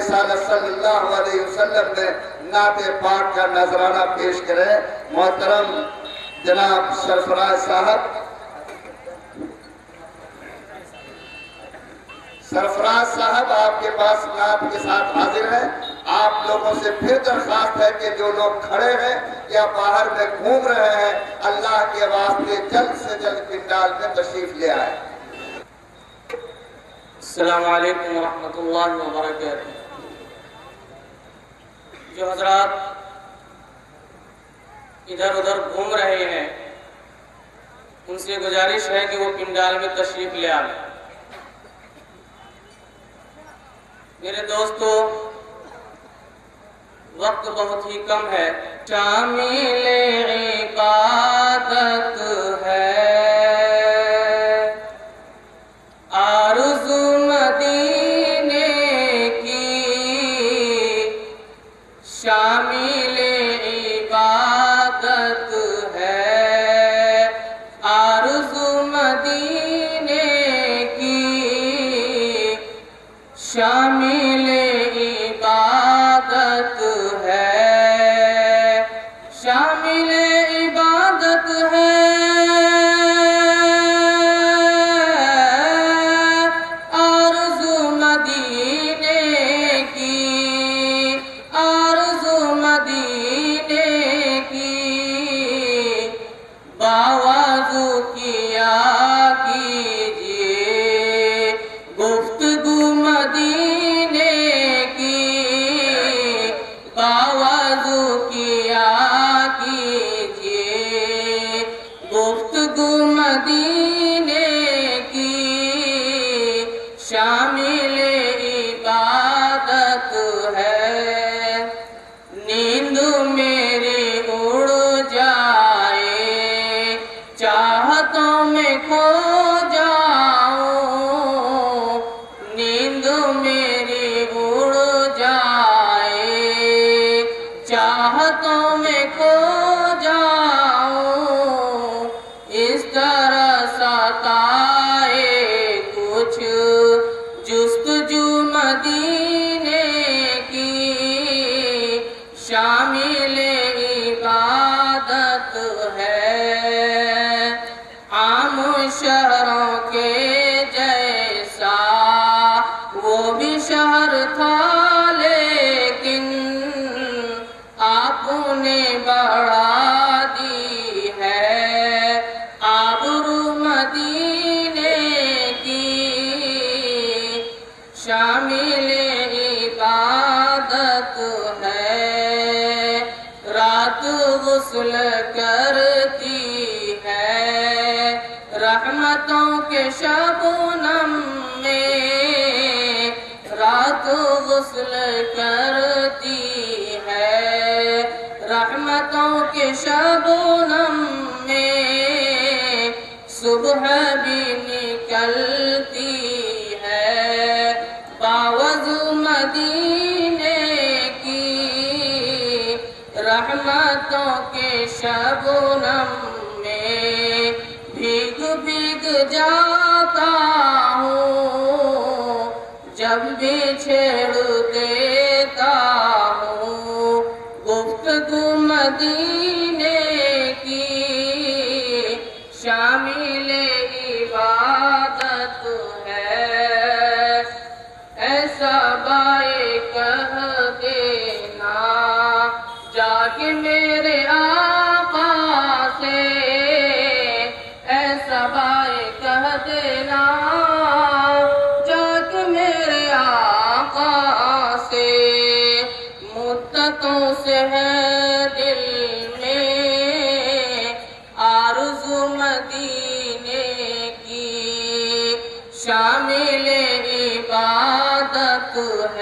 رسالت صلی اللہ علیہ وسلم میں نعت پاک کا نذرانہ پیش کریں۔ محترم جناب سرفراز صاحب، سرفراز صاحب آپ کے پاس نعت کے ساتھ حاضر ہیں۔ آپ لوگوں سے پھر درخواست ہے کہ جو لوگ کھڑے ہیں یا باہر میں گھوم رہے ہیں، اللہ کے واسطے جلد سے جلد پنڈال میں تشریف لے آئے۔ السلام علیکم ورحمۃ اللہ وبرکاتہ۔ جو حضرات ادھر ادھر گھوم رہے ہیں ان سے گزارش ہے کہ وہ پنڈال میں تشریف لے آئیں۔ میرے دوستو، وقت بہت ہی کم ہے۔ شامل عبادت ہے آرزو مدینے کی، شامل عبادت ہے آرزو مدینے کی، شامل عبادت ہے، شامل عبادت ہے آرزو مدینے کی، آرزو مدینے کی، باوازو کیا کیجئے گفتگو مدینے کی، باوازو کیا کیجئے گفتگو مدینے کی، شامل عبادت ہے۔ نیند میری اڑ جائے چاہتوں میں کھو جاؤں، نیند میری اڑ جائے چاہتوں میں کھو جاؤں، اس طرح ستائے کچھ جستجو مدینے کی، شامل عبادت ہے۔ عام شہروں کے جیسا وہ بھی شہر تھا، لیکن آپ نے بڑھا دی ہے آبرو مدینے کی، شامل عبادت ہے۔ رات غسل کرتی ہے رحمتوں کے شبنم میں، رات غسل کرتی ہے رحمتوں کے شبنم میں، صبح بھی نکلتی ہے باوضو مدینے کی، رحمتوں کے شبنم میں بھیگ بھیگ جاتا ہوں، جب بھی چھیڑ دیتا ہوں گفتگو مدینے کی، شامل عبادت ہے۔ ایسا بائے کہہ دینا جا کے میرے آقا سے، ایسا بائے کہہ دینا جا کے میرے آقا سے، مدتوں سے ہے دل میں آرزو مدینے کی، شامل عبادت ہے۔